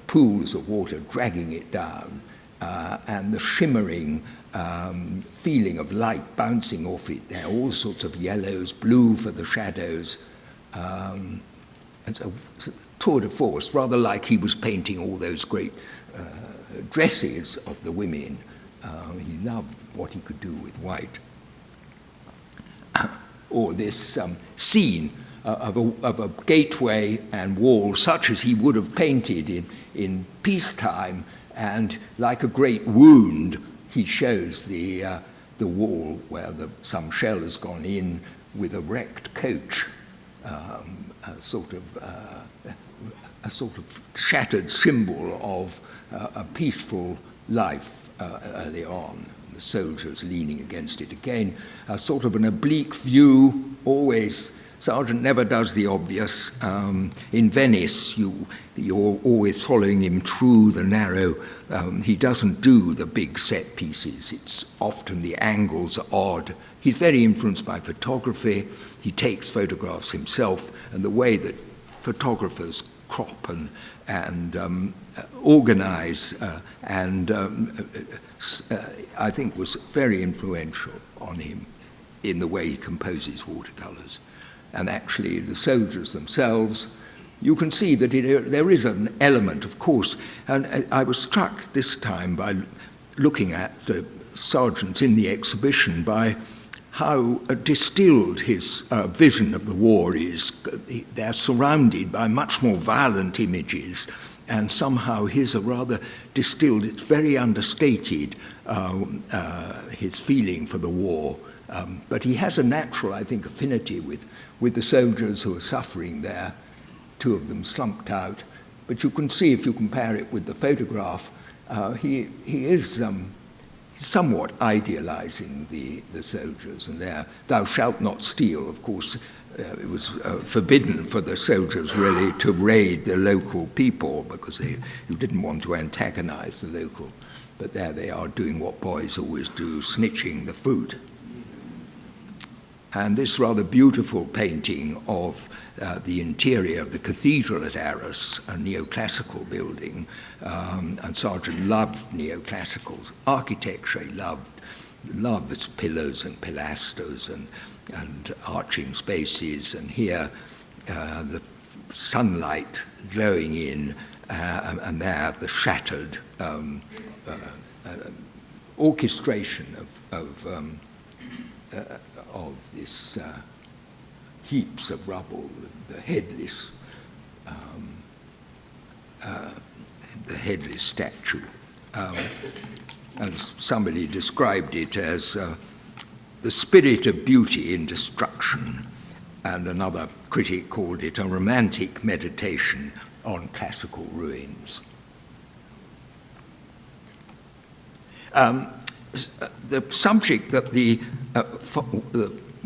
pools of water dragging it down, and the shimmering feeling of light bouncing off it there, all sorts of yellows, blue for the shadows. And so tour de force, rather like he was painting all those great dresses of the women. He loved what he could do with white. Or this scene of a gateway and wall, such as he would have painted in peacetime, and like a great wound, he shows the wall where some shell has gone in with a wrecked coach, a sort of shattered symbol of a peaceful life early on. The soldiers leaning against it. Again, a sort of an oblique view, always. Sargent never does the obvious. In Venice, you're always following him through the narrow. He doesn't do the big set pieces. It's often the angles are odd. He's very influenced by photography. He takes photographs himself, and the way that photographers crop and organize I think was very influential on him in the way he composes watercolors. And actually the soldiers themselves, you can see that there is an element, of course, and I was struck this time by looking at the Sargent in the exhibition by how distilled his vision of the war is. They're surrounded by much more violent images, and somehow his are rather distilled. It's very understated, his feeling for the war. But he has a natural, I think, affinity with the soldiers who are suffering there, two of them slumped out. But you can see, if you compare it with the photograph, he is somewhat idealizing the soldiers. And there, thou shalt not steal, of course, it was forbidden for the soldiers really to raid the local people because you didn't want to antagonize the local. But there they are doing what boys always do, snitching the fruit. And this rather beautiful painting of the interior of the cathedral at Arras, a neoclassical building, and Sargent loved neoclassicals. Architecture he loved its pillars and pilasters and arching spaces, and here the sunlight glowing in, and there the shattered orchestration of this heaps of rubble, the headless statue. And somebody described it as the spirit of beauty in destruction, and another critic called it a romantic meditation on classical ruins. The subject that the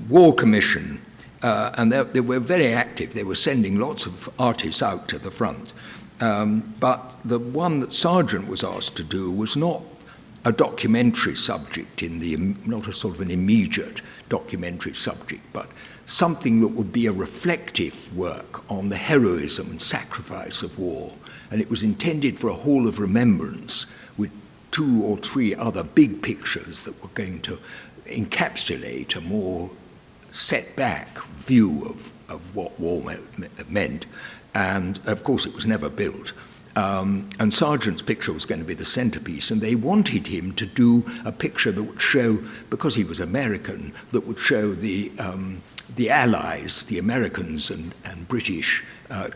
War Commission, and they were very active, they were sending lots of artists out to the front, but the one that Sargent was asked to do was not a documentary subject, not a sort of an immediate documentary subject, but something that would be a reflective work on the heroism and sacrifice of war. And it was intended for a hall of remembrance with 2 or 3 other big pictures that were going to encapsulate a more set-back view of what war meant. And, of course, it was never built. And Sargent's picture was going to be the centerpiece, and they wanted him to do a picture that would show, because he was American, that would show the Allies, the Americans and British,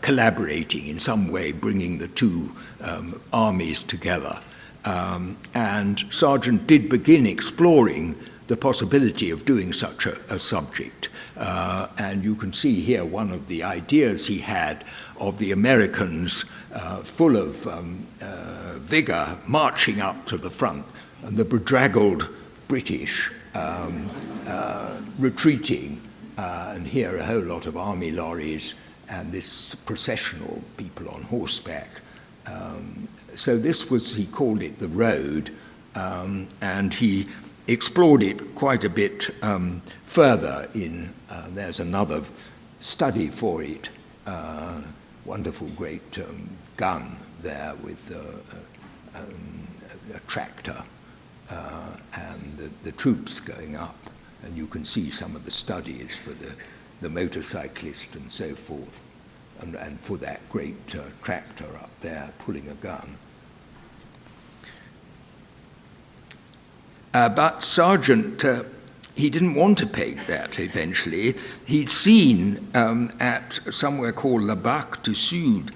collaborating in some way, bringing the two armies together. And Sargent did begin exploring the possibility of doing such a subject. And you can see here one of the ideas he had of the Americans full of vigor marching up to the front, and the bedraggled British retreating, and here a whole lot of army lorries and this processional people on horseback. So this was, he called it the road, and he explored it quite a bit further in, there's another study for it, wonderful great gun there with a tractor and the troops going up. And you can see some of the studies for the motorcyclist and so forth, and for that great tractor up there pulling a gun. But Sargent, he didn't want to paint that eventually. He'd seen at somewhere called La Barque du Sud,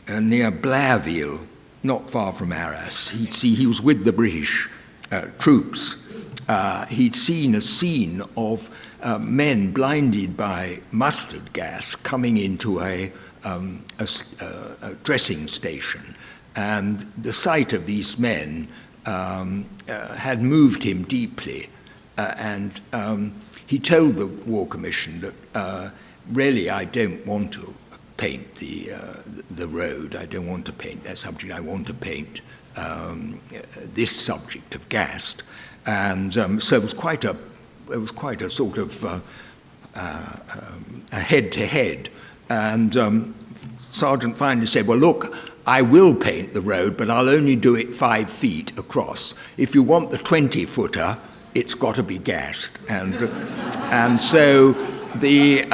near Blairville, not far from Arras. He was with the British troops. He'd seen a scene of men blinded by mustard gas coming into a dressing station. And the sight of these men had moved him deeply. And he told the War Commission that really I don't want to paint the road. I don't want to paint that subject. I want to paint this subject of Gast. And so it was quite a sort of a head-to-head. And Sargent finally said, well, look, I will paint the road, but I'll only do it 5 feet across. If you want the 20-footer, it's got to be Gast. And so the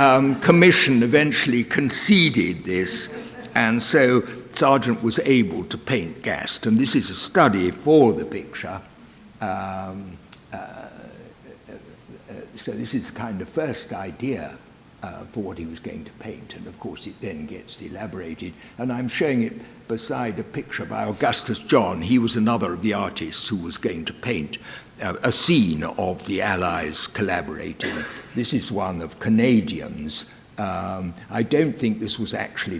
commission eventually conceded this, and so Sargent was able to paint Gast. And this is a study for the picture. So this is kind of first idea for what he was going to paint, and of course it then gets elaborated. And I'm showing it beside a picture by Augustus John. He was another of the artists who was going to paint a scene of the Allies collaborating. This is one of Canadians. I don't think this was actually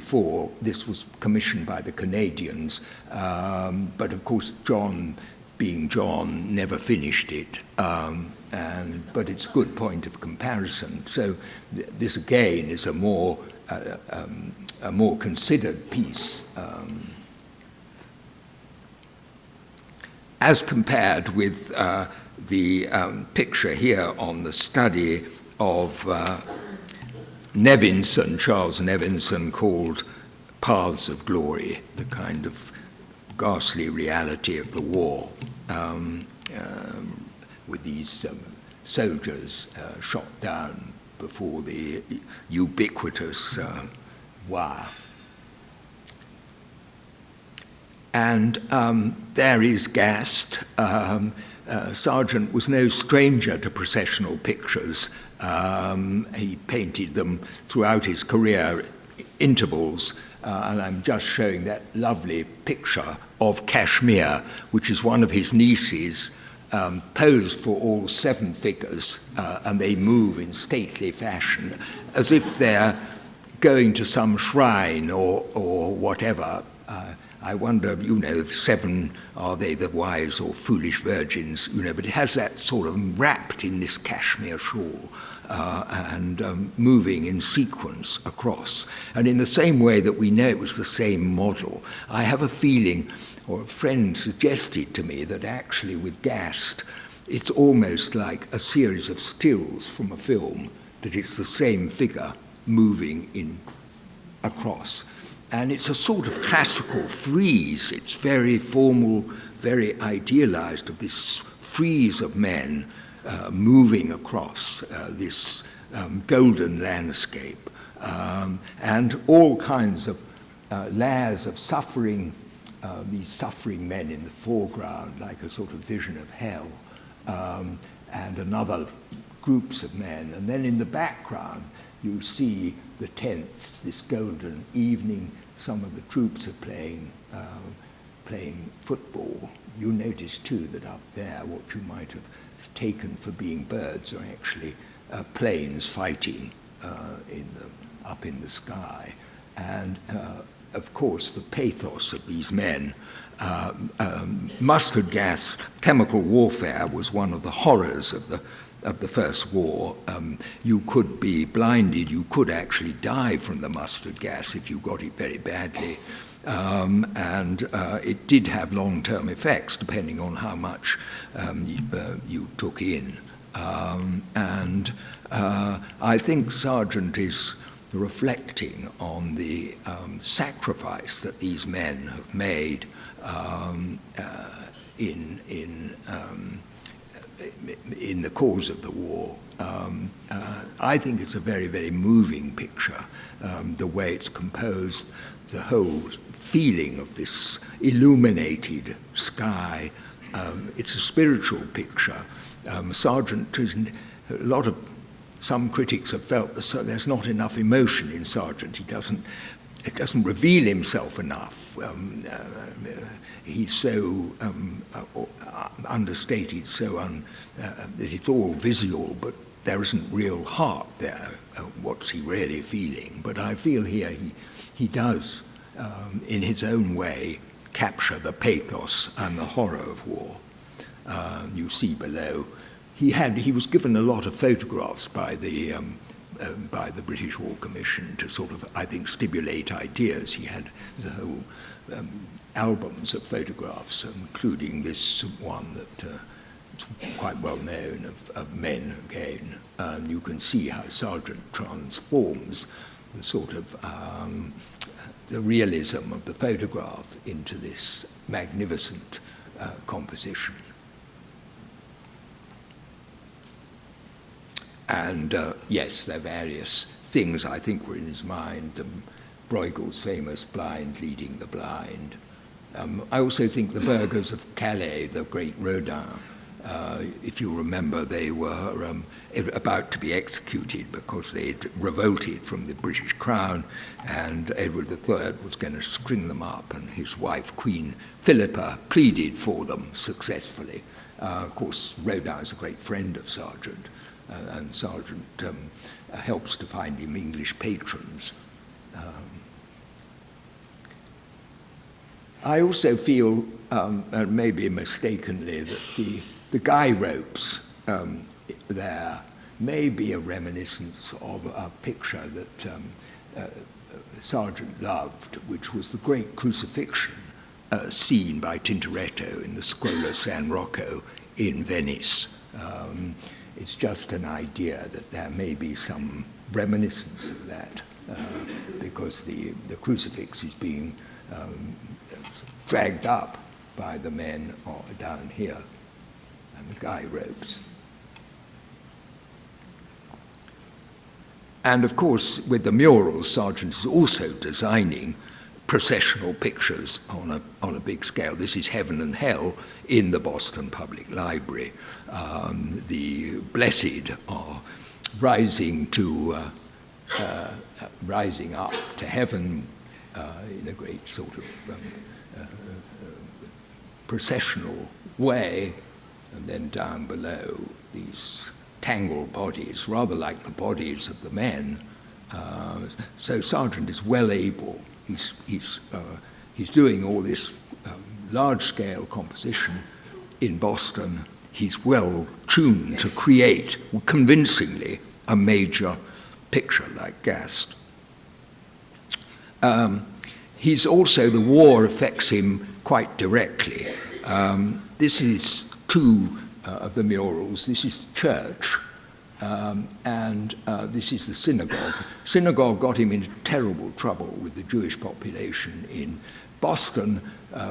this was commissioned by the Canadians, but of course John, being John, never finished it. But it's a good point of comparison. So this again is a more considered piece, as compared with the picture here on the study of Nevinson, Charles Nevinson, called Paths of Glory, the kind of ghastly reality of the war. With these soldiers shot down before the ubiquitous wire. And there is Gast. Sargent was no stranger to processional pictures. He painted them throughout his career, intervals, and I'm just showing that lovely picture of Kashmir, which is one of his nieces, posed for all 7 figures, and they move in stately fashion, as if they're going to some shrine or whatever. I wonder, 7, are they the wise or foolish virgins? But it has that sort of wrapped in this cashmere shawl and moving in sequence across. And in the same way that we know it was the same model, I have a feeling, or a friend suggested to me, that actually with Gast, it's almost like a series of stills from a film, that it's the same figure moving in across. And it's a sort of classical frieze. It's very formal, very idealized, of this frieze of men moving across this golden landscape. And all kinds of layers of suffering, these suffering men in the foreground, like a sort of vision of hell, and another groups of men. And then in the background, you see the tents, this golden evening. Some of the troops are playing football. You notice too that up there, what you might have taken for being birds are actually planes fighting up in the sky. And of course, the pathos of these men. Mustard gas, chemical warfare, was one of the horrors of the First War. You could be blinded, you could actually die from the mustard gas if you got it very badly. And it did have long-term effects depending on how much you took in. I think Sargent is reflecting on the sacrifice that these men have made in the cause of the war. I think it's a very, very moving picture, the way it's composed, the whole feeling of this illuminated sky. It's a spiritual picture. Sargent, some critics have felt that there's not enough emotion in Sargent. It doesn't reveal himself enough. He's so understated, that it's all visual, but there isn't real heart there. What's he really feeling? But I feel here he does, in his own way, capture the pathos and the horror of war. You see below, he was given a lot of photographs by the British War Commission to sort of, I think, stimulate ideas. He had the whole albums of photographs, including this one that is quite well known of men again. You can see how Sargent transforms the sort of the realism of the photograph into this magnificent composition. And yes, there are various things I think were in his mind. Brueghel's famous blind leading the blind. I also think the burghers of Calais, the great Rodin, if you remember, they were about to be executed because they'd revolted from the British crown, and Edward III was going to string them up, and his wife, Queen Philippa, pleaded for them successfully. Of course, Rodin is a great friend of Sargent, and Sargent helps to find him English patrons. I also feel, maybe mistakenly, that the guy ropes there may be a reminiscence of a picture that Sargent loved, which was the great crucifixion scene by Tintoretto in the Scuola San Rocco in Venice. It's just an idea that there may be some reminiscence of that, because the crucifix is being dragged up by the men down here, and the guy ropes. And of course, with the murals, Sargent is also designing processional pictures on a big scale. This is Heaven and Hell in the Boston Public Library. The blessed are rising up to heaven in a great sort of processional way, and then down below these tangled bodies, rather like the bodies of the men. So Sargent is well able. He's doing all this large-scale composition in Boston. He's well tuned to create convincingly a major picture like Gast. He's also, the war affects him quite directly. This is two of the murals. This is church, and this is the synagogue. Synagogue got him into terrible trouble with the Jewish population in Boston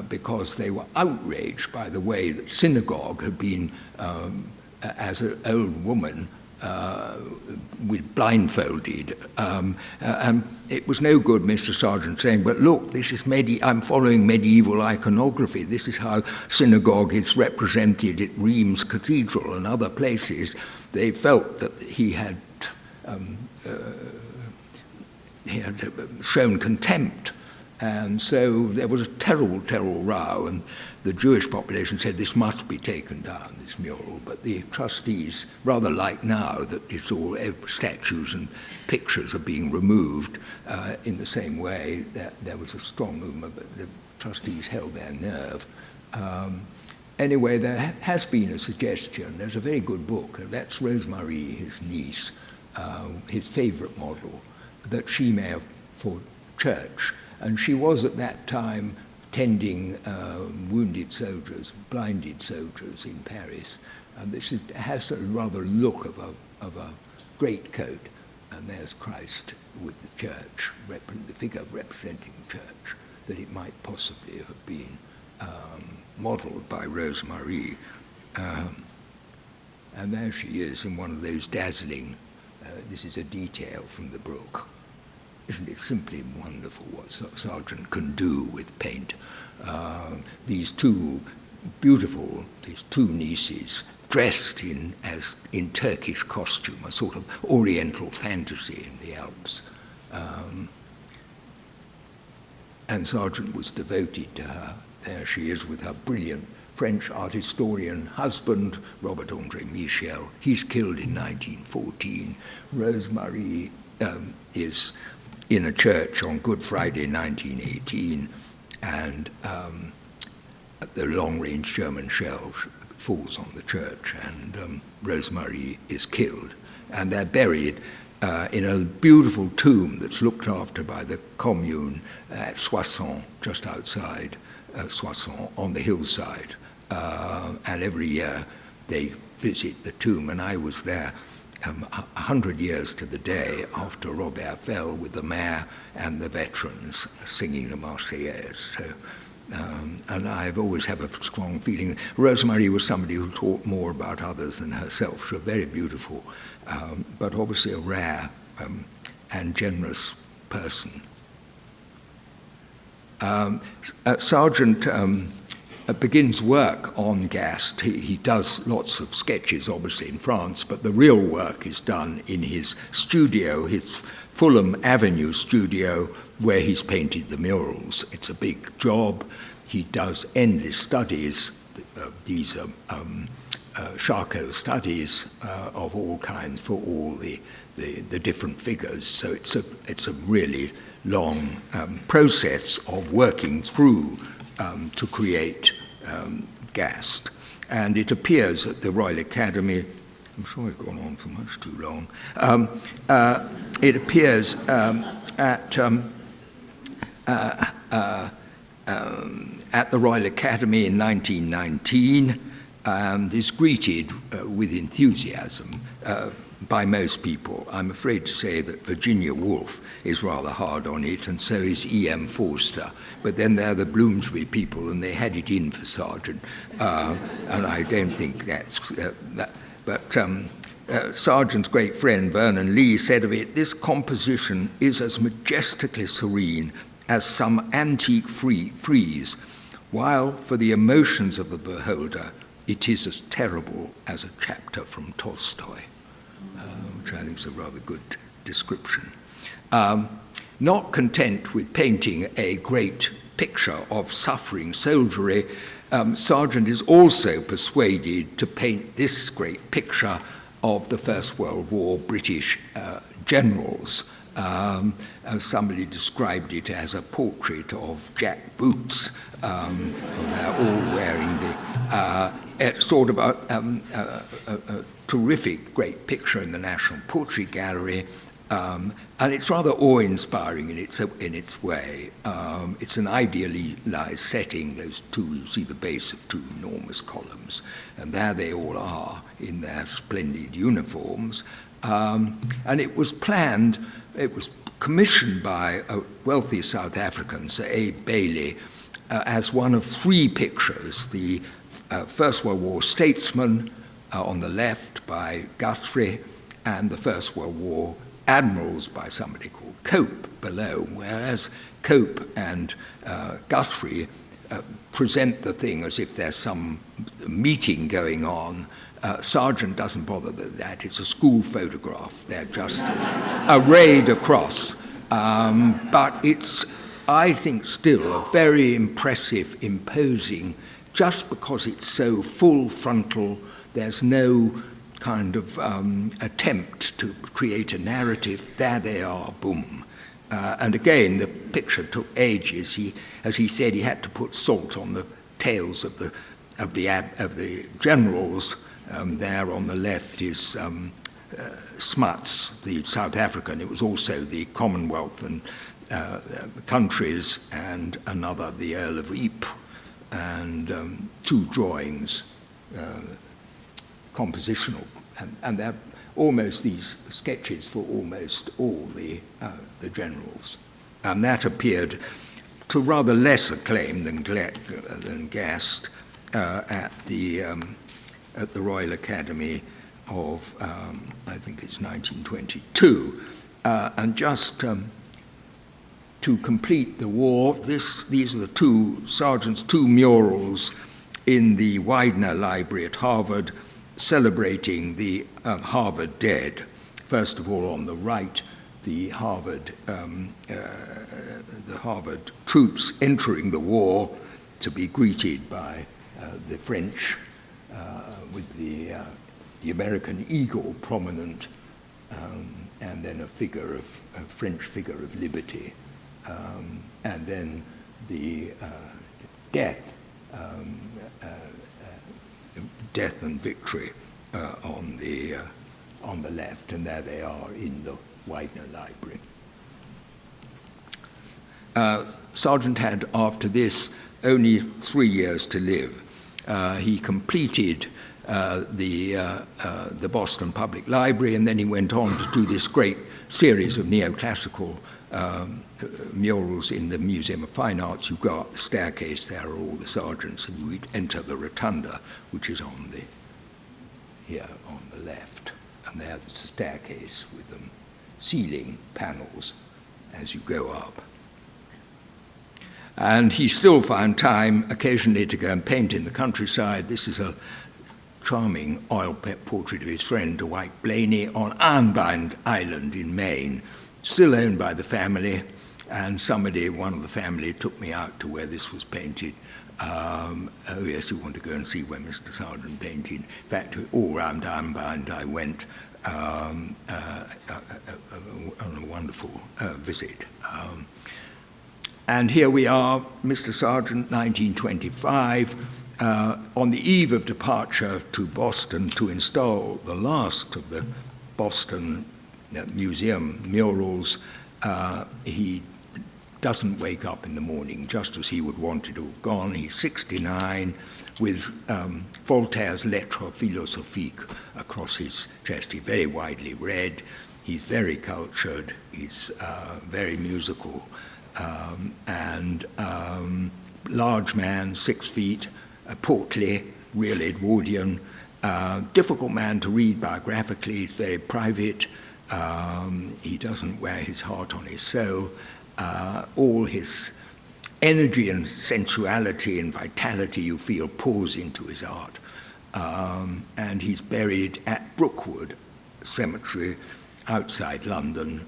because they were outraged by the way that synagogue had been, as an old woman, with blindfolded, and it was no good, Mr. Sargent saying, but look, this is I'm following medieval iconography. This is how synagogue is represented at Reims Cathedral and other places. They felt that he had shown contempt, and so there was a terrible, terrible row, and the Jewish population said this must be taken down, this mural, but the trustees, rather like now that it's all statues and pictures are being removed, in the same way that there was a strong movement, but the trustees held their nerve. Anyway, there has been a suggestion. There's a very good book, that's Rosemary, his niece, his favourite model, that she may have for church, and she was at that time tending wounded soldiers, blinded soldiers in Paris. And this has a rather look of a greatcoat. and there's Christ with the church, the figure representing the church, that it might possibly have been modelled by Rosemary. And there she is in one of those dazzling, this is a detail from the book. Isn't it simply wonderful what Sargent can do with paint? These two nieces, dressed in Turkish costume, a sort of oriental fantasy in the Alps. And Sargent was devoted to her. There she is with her brilliant French art historian husband, Robert-André Michel. He's killed in 1914. Rosemary is in a church on Good Friday 1918, and the long-range German shell falls on the church, and Rosemary is killed. And they're buried in a beautiful tomb that's looked after by the commune at Soissons, just outside Soissons, on the hillside. And every year they visit the tomb, and I was there 100 years to the day after Robert fell, with the mayor and the veterans singing the Marseillaise. So, and I've always had a strong feeling. Rosemary was somebody who taught more about others than herself. She was very beautiful, but obviously a rare and generous person. Sargent begins work on Gast. He does lots of sketches, obviously, in France, but the real work is done in his studio, his Fulham Avenue studio, where he's painted the murals. It's a big job. He does endless studies. These are charcoal studies of all kinds for all the different figures. So it's a really long process of working through to create Gast. And it appears at the Royal Academy. I'm sure I've gone on for much too long. It appears at the Royal Academy in 1919 and is greeted with enthusiasm by most people. I'm afraid to say that Virginia Woolf is rather hard on it, and so is E.M. Forster. But then there are the Bloomsbury people, and they had it in for Sargent. And I don't think that's that. But Sargent's great friend Vernon Lee said of it, "This composition is as majestically serene as some antique frieze, while for the emotions of the beholder, it is as terrible as a chapter from Tolstoy," which I think is a rather good description. Not content with painting a great picture of suffering soldiery, Sargent is also persuaded to paint this great picture of the First World War British generals. Somebody described it as a portrait of Jackboots. They're all wearing the sort of a terrific great picture in the National Portrait Gallery. And it's rather awe-inspiring in its way. It's an idealized setting, those two, you see the base of two enormous columns, and there they all are in their splendid uniforms. And it was planned, it was commissioned by a wealthy South African, Sir Abe Bailey, as one of three pictures: the First World War statesman on the left by Guthrie, and the First World War admirals by somebody called Cope below, whereas Cope and Guthrie present the thing as if there's some meeting going on. Sargent doesn't bother with that. It's a school photograph. They're just arrayed across. But it's, I think, still a very impressive, imposing, just because it's so full frontal. There's no kind of attempt to create a narrative. There they are, boom. And again, the picture took ages. As he said, he had to put salt on the tails of the generals. There on the left is Smuts, the South African. It was also the Commonwealth and countries, and another, the Earl of Ypres, and two drawings, compositional, and they're almost these sketches for almost all the generals. And that appeared to rather less acclaim than Gast at the Royal Academy of, I think it's 1922. And just to complete the war, these are the Sargent's two murals in the Widener Library at Harvard, celebrating the Harvard dead. First of all, on the right, the Harvard troops entering the war to be greeted by the French with the American eagle prominent, and then a French figure of liberty, and then the death and victory on the left, and there they are in the Widener Library. Sargent had, after this, only 3 years to live. He completed the Boston Public Library, and then he went on to do this great series of neoclassical murals in the Museum of Fine Arts. You go up the staircase, there are all the Sargents, and you enter the rotunda, which is here on the left. And there's the staircase with the ceiling panels as you go up. And he still found time occasionally to go and paint in the countryside. This is a charming oil portrait of his friend Dwight Blaney on Ironbound Island in Maine, still owned by the family. And one of the family, took me out to where this was painted. Oh yes, you want to go and see where Mr. Sargent painted. In fact, all round Ironbound I went on a wonderful visit. And here we are, Mr. Sargent, 1925, on the eve of departure to Boston to install the last of the Boston Museum murals. He doesn't wake up in the morning just as he would want it to have gone. He's 69 with Voltaire's Lettres philosophiques across his chest. He's very widely read. He's very cultured. He's very musical. And large man, 6 feet, portly, real Edwardian, difficult man to read biographically. He's very private. He doesn't wear his heart on his soul. All his energy and sensuality and vitality, you feel, pours into his art. And he's buried at Brookwood Cemetery outside London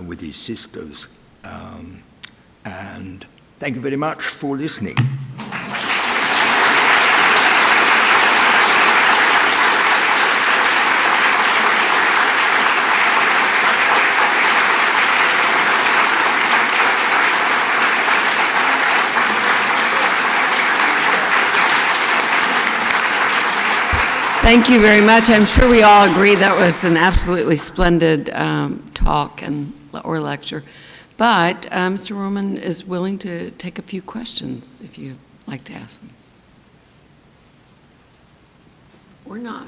with his sisters. And thank you very much for listening. Thank you very much. I'm sure we all agree that was an absolutely splendid talk or lecture. But Mr. Roman is willing to take a few questions if you'd like to ask them. Or not.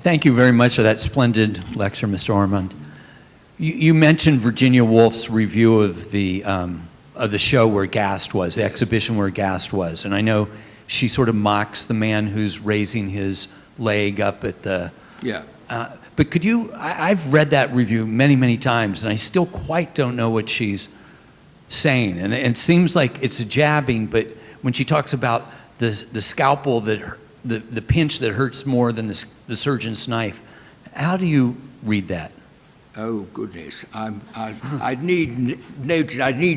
Thank you very much for that splendid lecture, Mr. Ormond. You mentioned Virginia Woolf's review of the show where Gast was, the exhibition where Gast was, and I know she sort of mocks the man who's raising his leg up at the... Yeah. But could you... I've read that review many, many times, and I still quite don't know what she's saying. And it seems like it's a jabbing, but when she talks about the scalpel, the pinch that hurts more than the surgeon's knife, how do you read that? Oh, goodness. I'd need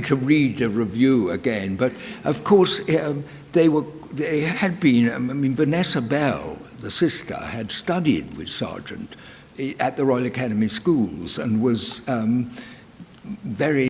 to read the review again. But, of course, they had been, Vanessa Bell, the sister, had studied with Sargent at the Royal Academy schools and was very